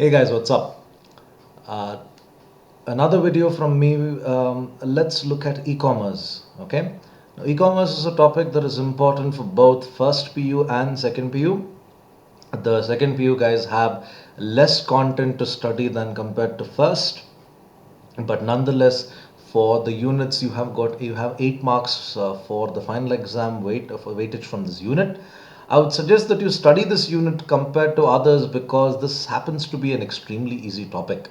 Hey guys, what's up? Uh, Another video from me. Let's look at e-commerce. Okay, now, e-commerce is a topic that is important for both first PU and second PU. The second PU guys have less content to study than compared to first, but nonetheless, for the units you have 8 marks for the final exam for weightage from this unit. I would suggest that you study this unit compared to others because this happens to be an extremely easy topic,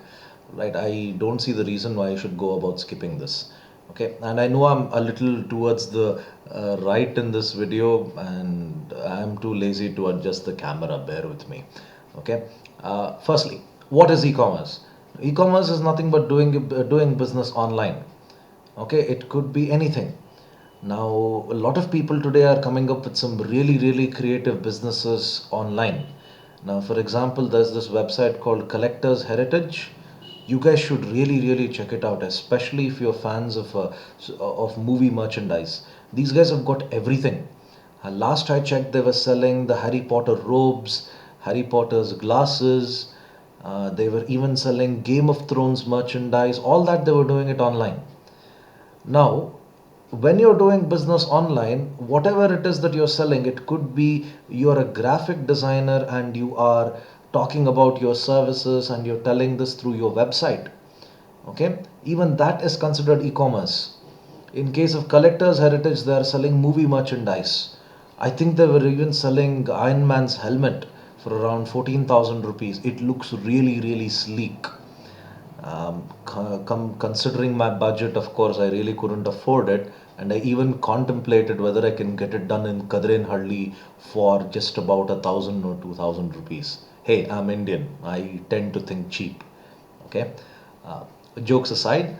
right? I don't see the reason why I should go about skipping this. Okay, and I know I'm a little towards the right in this video, and I'm too lazy to adjust the camera. Bear with me. Okay, firstly, what is e-commerce? E-commerce is nothing but doing business online. Okay, it could be anything. Now, a lot of people today are coming up with some really creative businesses online. Now, for example, there's this website called Collectors Heritage. You guys should really check it out, especially if you're fans of movie merchandise. These guys have got everything. Last I checked, they were selling the Harry Potter robes, Harry Potter's glasses. They were even selling Game of Thrones merchandise. All that they were doing it online. Now, when you're doing business online, whatever it is that you're selling, it could be you're a graphic designer and you are talking about your services and you're telling this through your website. Okay, even that is considered e-commerce. In case of Collectors Heritage, they are selling movie merchandise. I think they were even selling Iron Man's helmet for around 14,000 rupees. It looks really sleek. Considering my budget, of course, I really couldn't afford it, and I even contemplated whether I can get it done in Kadrenhalli for just about 1,000 or 2,000 rupees. Hey, I'm Indian. I tend to think cheap. Okay, uh, jokes aside,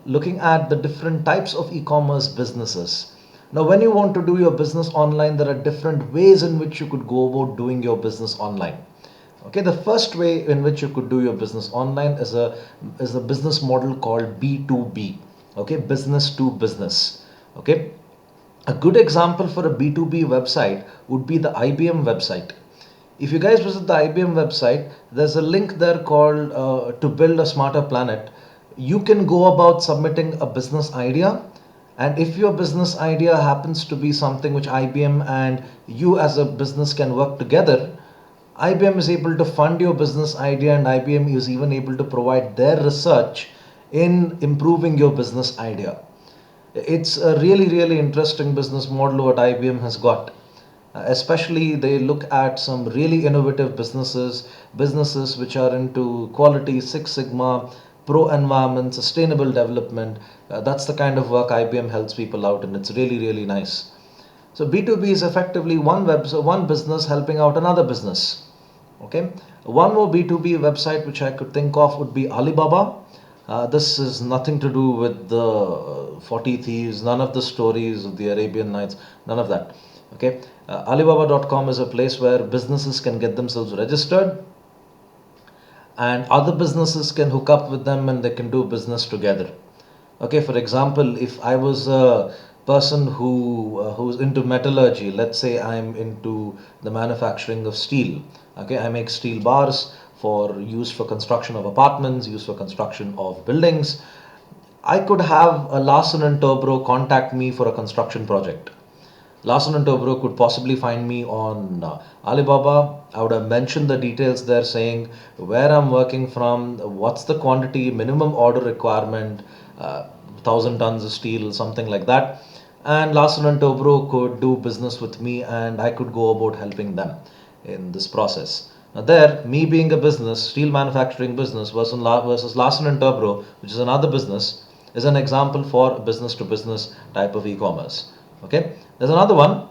looking at the different types of e-commerce businesses. Now, when you want to do your business online, there are different ways in which you could go about doing your business online. Okay, the first way in which you could do your business online is a business model called B2B. Okay, business to business. Okay, a good example for a B2B website would be the IBM website. If you guys visit the IBM website, there's a link there called to build a smarter planet. You can go about submitting a business idea, and if your business idea happens to be something which IBM and you as a business can work together, IBM is able to fund your business idea, and IBM is even able to provide their research in improving your business idea. It's a really interesting business model what IBM has got. Especially they look at some really innovative businesses which are into quality, Six Sigma, pro environment, sustainable development. That's the kind of work IBM helps people out, and it's really nice. So B2B is effectively one business helping out another business. Okay, one more B2B website which I could think of would be Alibaba. This is nothing to do with the 40 thieves, none of the stories of the Arabian Nights, none of that. Okay, Alibaba.com is a place where businesses can get themselves registered, and other businesses can hook up with them and they can do business together. Okay, for example, if I was a person who's into metallurgy, let's say I'm into the manufacturing of steel. Okay, I make steel bars for use for construction of apartments, use for construction of buildings. I could have a Larsen and Tobro contact me for a construction project. Larsen and Tobro could possibly find me on Alibaba. I would have mentioned the details there, saying where I'm working from, what's the quantity, minimum order requirement, 1,000 tons of steel, something like that. And Larsen and Tobro could do business with me, and I could go about helping them in this process. Now, there, me being a business, steel manufacturing business versus Larsen and Tobro, which is another business, is an example for business to business type of e-commerce. Okay, there's another one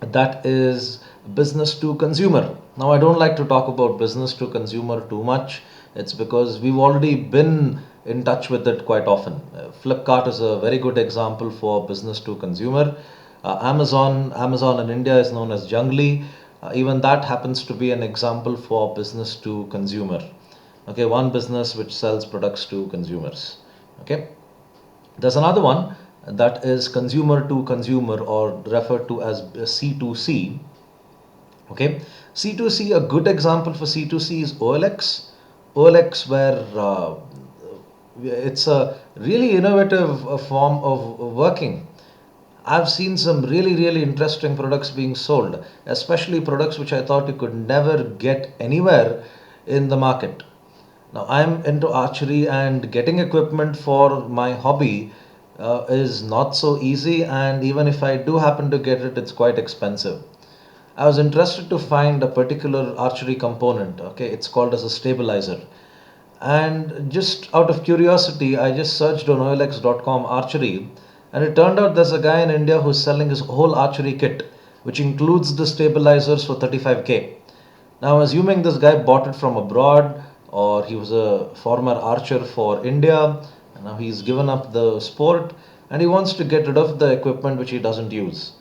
that is business to consumer. Now, I don't like to talk about business to consumer too much. It's because we've already been in touch with it quite often. Flipkart is a very good example for business to consumer. Amazon in India is known as Jungly. Even that happens to be an example for business to consumer. Okay, one business which sells products to consumers. Okay, there's another one that is consumer to consumer, or referred to as C2C. Okay, C2C, a good example for C2C is OLX. OLX, where it's a really innovative form of working. I've seen some really, really interesting products being sold, especially products which I thought you could never get anywhere in the market. Now, I'm into archery, and getting equipment for my hobby is not so easy, and even if I do happen to get it, it's quite expensive. I was interested to find a particular archery component. Okay, it's called as a stabilizer. And just out of curiosity, I just searched on OLX.com archery, and it turned out there's a guy in India who's selling his whole archery kit, which includes the stabilizers for 35K. Now, assuming this guy bought it from abroad, or he was a former archer for India, and now he's given up the sport and he wants to get rid of the equipment which he doesn't use.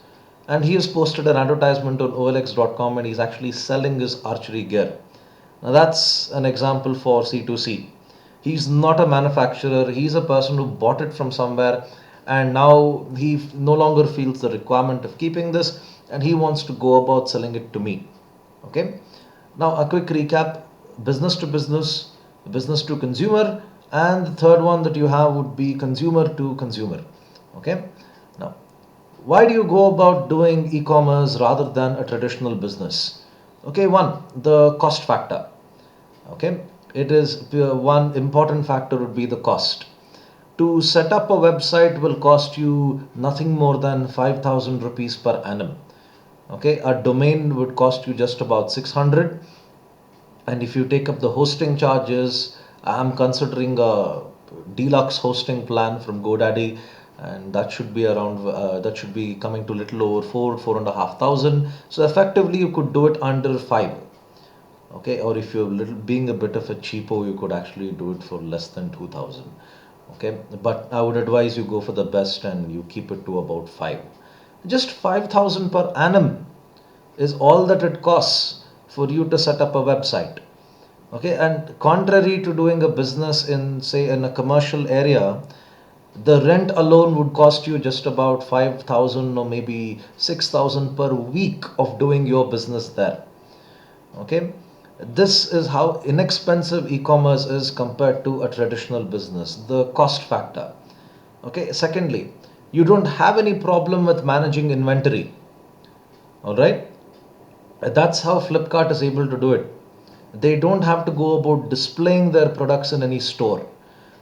And he has posted an advertisement on OLX.com, and he's actually selling his archery gear. Now, that's an example for C2C. He's not a manufacturer, he's a person who bought it from somewhere, and now he no longer feels the requirement of keeping this, and he wants to go about selling it to me. Okay, now a quick recap: business to consumer, and the third one that you have would be consumer to consumer. Okay, now why do you go about doing e-commerce rather than a traditional business? Okay, one, the cost factor. Okay, it is one important factor would be the cost. To set up a website will cost you nothing more than 5,000 rupees per annum. Okay, a domain would cost you just about 600, and if you take up the hosting charges, I'm considering a deluxe hosting plan from GoDaddy, and that should be around that should be coming to little over 4,500. So effectively you could do it under 5. Okay, or if you're little being a bit of a cheapo, you could actually do it for less than 2,000. Okay, but I would advise you go for the best and you keep it to about 5. Just 5,000 per annum is all that it costs for you to set up a website. Okay, and contrary to doing a business in, say, in a commercial area, the rent alone would cost you just about 5,000 or maybe 6,000 per week of doing your business there. Okay, this is how inexpensive e-commerce is compared to a traditional business, the cost factor. Okay, secondly, you don't have any problem with managing inventory. All right, that's how Flipkart is able to do it. They don't have to go about displaying their products in any store.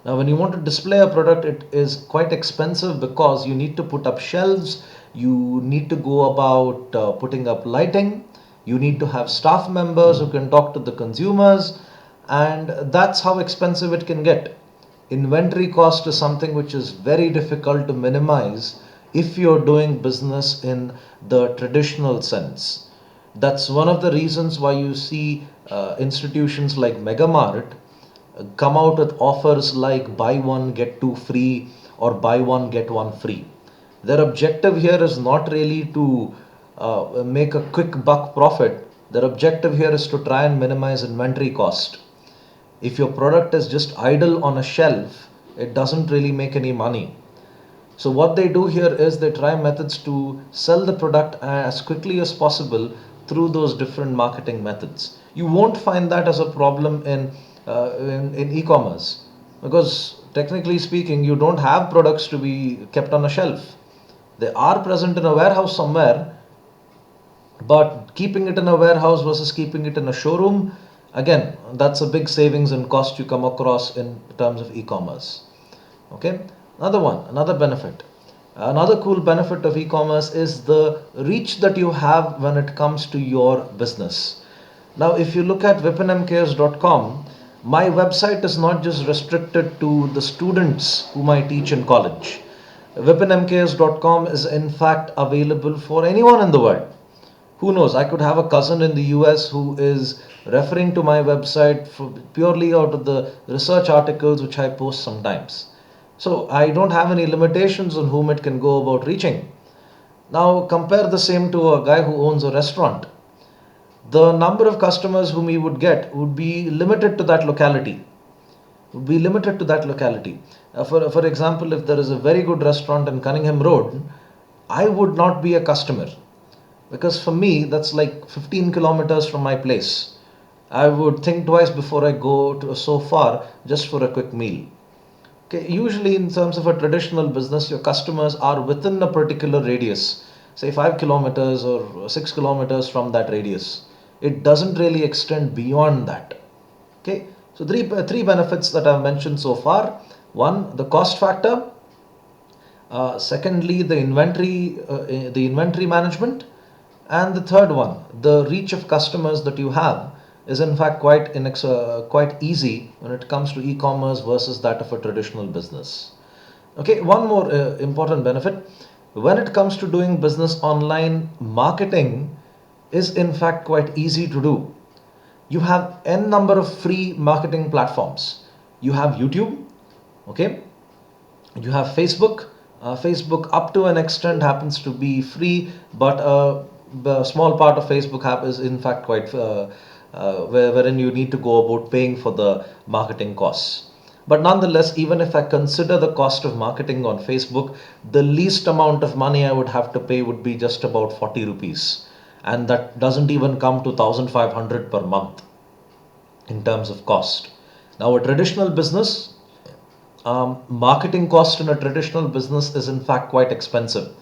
Now, when you want to display a product, it is quite expensive because you need to put up shelves, you need to go about putting up lighting, you need to have staff members who can talk to the consumers, and that's how expensive it can get. Inventory cost is something which is very difficult to minimize if you're doing business in the traditional sense. That's one of the reasons why you see institutions like Megamart come out with offers like buy one get two free or buy one get one free. Their objective here is not really to make a quick buck profit. Their objective here is to try and minimize inventory cost. If your product is just idle on a shelf, it doesn't really make any money. So what they do here is they try methods to sell the product as quickly as possible through those different marketing methods. You won't find that as a problem in e-commerce, because technically speaking, you don't have products to be kept on a shelf. They are present in a warehouse somewhere, but keeping it in a warehouse versus keeping it in a showroom, again, that's a big savings and cost you come across in terms of e-commerce. Okay, another benefit, another cool benefit of e-commerce is the reach that you have when it comes to your business. Now, if you look at vipinmks.com, my website is not just restricted to the students whom I teach in college. Vipinmks.com is in fact available for anyone in the world. Who knows, I could have a cousin in the US who is referring to my website for purely out of the research articles which I post sometimes. So I don't have any limitations on whom it can go about reaching. Now compare the same to a guy who owns a restaurant. The number of customers whom he would get would be limited to that locality. Would be limited to that locality. For example, if there is a very good restaurant in Cunningham Road, I would not be a customer. because for me that's like 15 kilometers from my place. I would think twice before I go to so far just for a quick meal. Okay, usually in terms of a traditional business, your customers are within a particular radius, say 5 kilometers or 6 kilometers from that radius. It doesn't really extend beyond that. Okay, so three benefits that I've mentioned so far. One, the cost factor. Secondly, the inventory management, and the third one, the reach of customers that you have is in fact quite easy when it comes to e-commerce versus that of a traditional business. Okay, one more important benefit: when it comes to doing business online, marketing is in fact quite easy to do. You have n number of free marketing platforms. You have YouTube, okay, you have Facebook. Facebook up to an extent happens to be free, but the small part of Facebook app is in fact quite wherein you need to go about paying for the marketing costs. But nonetheless, even if I consider the cost of marketing on Facebook, the least amount of money I would have to pay would be just about 40 rupees, and that doesn't even come to 1500 per month in terms of cost. Now, a traditional business, marketing cost in a traditional business is in fact quite expensive.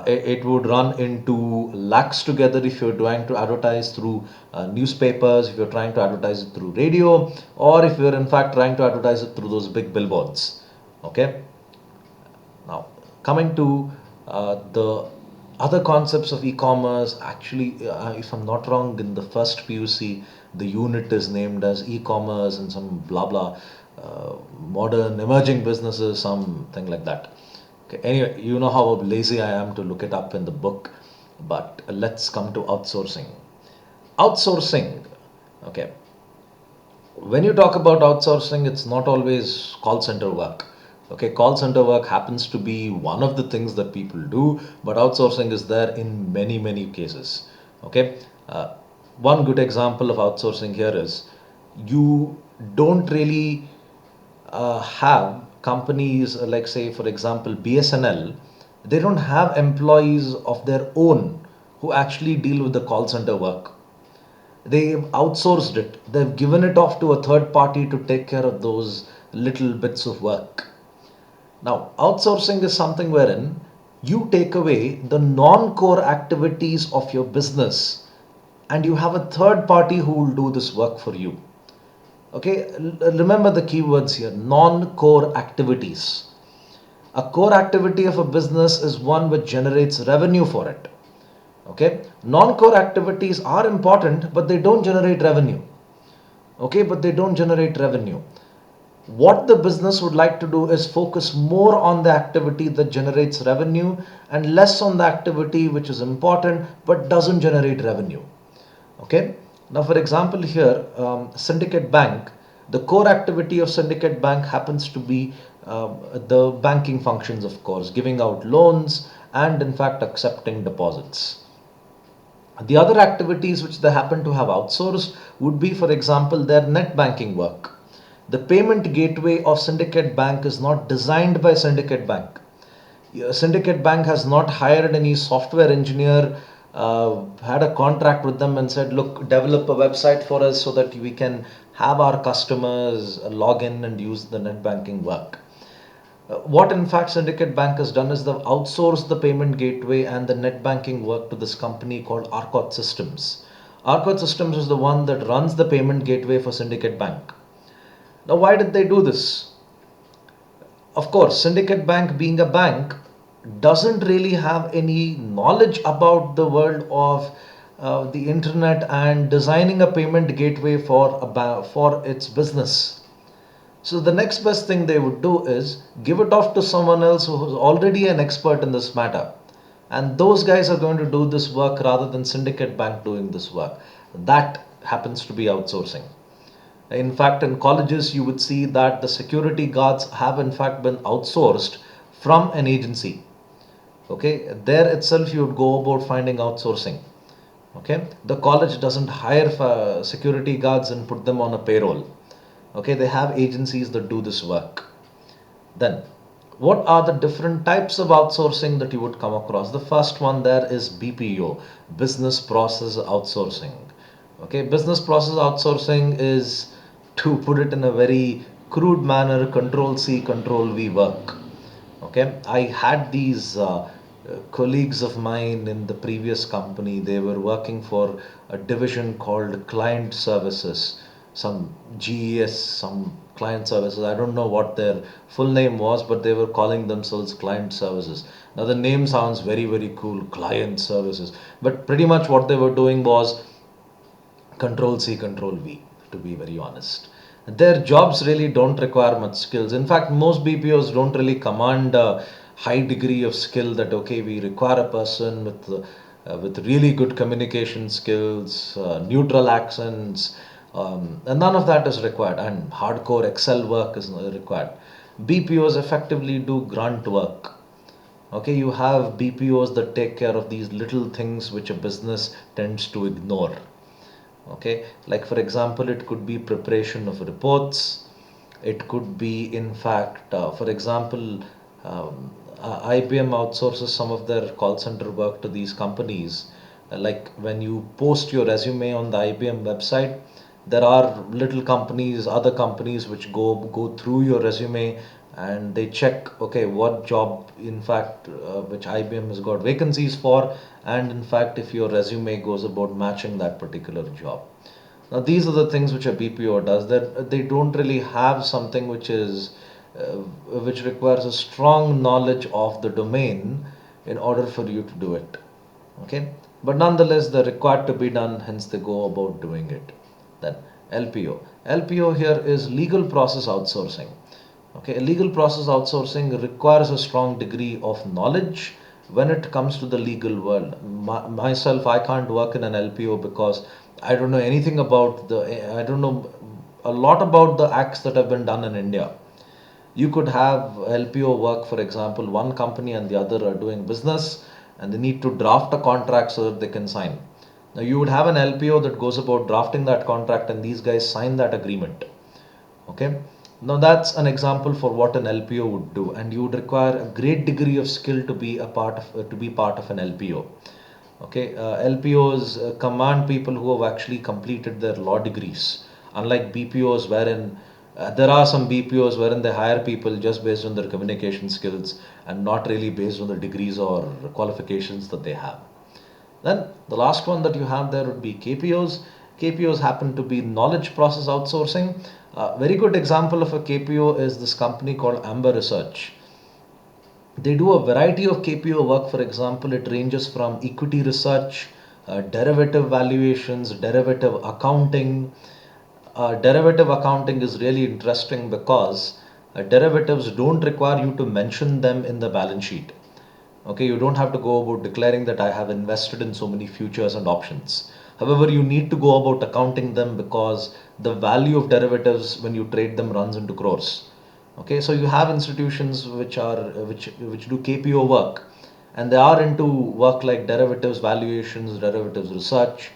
It would run into lakhs together if you're trying to advertise through newspapers, if you're trying to advertise it through radio, or if you're in fact trying to advertise it through those big billboards. Okay. Now, coming to the other concepts of e-commerce, actually, if I'm not wrong, in the first PUC, the unit is named as e-commerce and some blah blah, modern emerging businesses, something like that. Okay. Anyway, you know how lazy I am to look it up in the book, but let's come to outsourcing. Outsourcing, okay. When you talk about outsourcing, it's not always call center work. Okay, call center work happens to be one of the things that people do, but outsourcing is there in many, many cases. Okay, one good example of outsourcing here is you don't really have companies like, say, for example, BSNL, they don't have employees of their own who actually deal with the call center work. They've outsourced it, they've given it off to a third party to take care of those little bits of work. Now, outsourcing is something wherein you take away the non core activities of your business and you have a third party who will do this work for you. Okay, remember the keywords here: non core activities. A core activity of a business is one which generates revenue for it. Okay, non core activities are important, but they don't generate revenue. Okay, but they don't generate revenue. What the business would like to do is focus more on the activity that generates revenue and less on the activity which is important but doesn't generate revenue. Okay, now for example here, Syndicate Bank, the core activity of Syndicate Bank happens to be the banking functions, of course, giving out loans and in fact accepting deposits. The other activities which they happen to have outsourced would be, for example, their net banking work. The payment gateway of Syndicate Bank is not designed by Syndicate Bank. Syndicate Bank has not hired any software engineer, had a contract with them and said, look, develop a website for us so that we can have our customers log in and use the net banking work. What in fact Syndicate Bank has done is they've outsourced the payment gateway and the net banking work to this company called Arcot Systems. Arcot Systems is the one that runs the payment gateway for Syndicate Bank. Now, why did they do this? Of course, Syndicate Bank, being a bank, doesn't really have any knowledge about the world of the internet and designing a payment gateway for its business. So the next best thing they would do is give it off to someone else who is already an expert in this matter. And those guys are going to do this work rather than Syndicate Bank doing this work. That happens to be outsourcing. In fact, in colleges, you would see that the security guards have in fact been outsourced from an agency. Okay, there itself you would go about finding outsourcing. Okay, the college doesn't hire security guards and put them on a payroll. Okay, they have agencies that do this work. Then, What are the different types of outsourcing that you would come across? The first one there is BPO, business process outsourcing. Okay, business process outsourcing is, to put it in a very crude manner, control C, control V work. Okay, I had these colleagues of mine in the previous company. They were working for a division called client services, some GES, some client services. I don't know what their full name was, but they were calling themselves client services. Now the name sounds very, very cool, client services, but pretty much what they were doing was control C, control V, to be very honest. Their jobs really don't require much skills. In fact, most BPOs don't really command a high degree of skill that, okay, we require a person with really good communication skills, neutral accents, and none of that is required, and hardcore Excel work is not required. BPOs effectively do grunt work. Okay, you have BPOs that take care of these little things which a business tends to ignore. Okay, like for example, it could be preparation of reports. It could be, in fact, for example, IBM outsources some of their call center work to these companies. Like when you post your resume on the IBM website, there are little companies, other companies which go through your resume and they check, okay, what job, in fact, which IBM has got vacancies for, and in fact, if your resume goes about matching that particular job. Now, these are the things which a BPO does. That they don't really have something which requires a strong knowledge of the domain in order for you to do it. Okay, but nonetheless, they're required to be done. Hence, they go about doing it. Then LPO. LPO here is legal process outsourcing. Okay, legal process outsourcing requires a strong degree of knowledge when it comes to the legal world. Myself, I can't work in an LPO because I don't know anything about I don't know a lot about the acts that have been done in India. You could have LPO work, for example, one company and the other are doing business and they need to draft a contract so that they can sign. Now, you would have an LPO that goes about drafting that contract and these guys sign that agreement. Okay, now that's an example for what an LPO would do, and you would require a great degree of skill to be a part of an LPO. Okay, LPOs command people who have actually completed their law degrees, unlike BPOs, wherein there are some BPOs wherein they hire people just based on their communication skills and not really based on the degrees or qualifications that they have. Then the last one that you have there would be KPOs. KPOs happen to be knowledge process outsourcing. A very good example of a KPO is this company called Amber Research. They do a variety of KPO work. For example, it ranges from equity research, derivative valuations, derivative accounting. Derivative accounting is really interesting because derivatives don't require you to mention them in the balance sheet. Okay, you don't have to go about declaring that I have invested in so many futures and options. However, you need to go about accounting them because the value of derivatives when you trade them runs into crores. Okay, so you have institutions which do KPO work, and they are into work like derivatives valuations, derivatives research,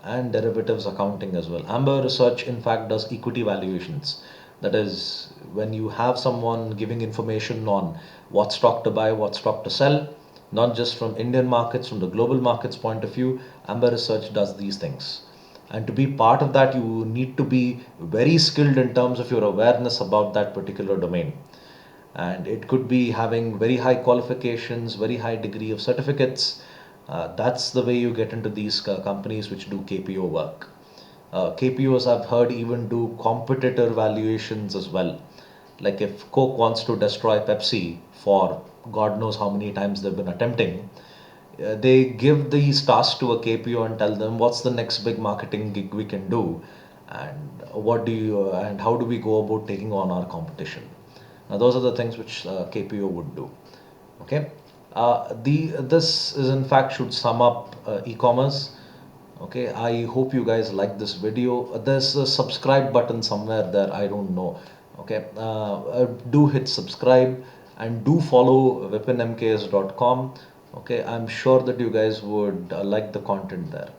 and derivatives accounting as well. Amber Research, in fact, does equity valuations. That is, when you have someone giving information on what stock to buy, what stock to sell, not just from Indian markets, from the global markets point of view, Amber Research does these things. And to be part of that, you need to be very skilled in terms of your awareness about that particular domain. And it could be having very high qualifications, very high degree of certificates. That's the way you get into these companies which do KPO work. KPOs, I've heard, even do competitor valuations as well. Like if Coke wants to destroy Pepsi for God knows how many times they've been attempting, they give these tasks to a KPO and tell them what's the next big marketing gig we can do, and and how do we go about taking on our competition. Now, those are the things which KPO would do. Okay, the this is in fact should sum up e-commerce. Okay, I hope you guys like this video. There's a subscribe button somewhere there, I don't know. Okay, do hit subscribe and do follow vipinmks.com. Okay, I'm sure that you guys would like the content there.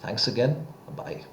Thanks again. Bye.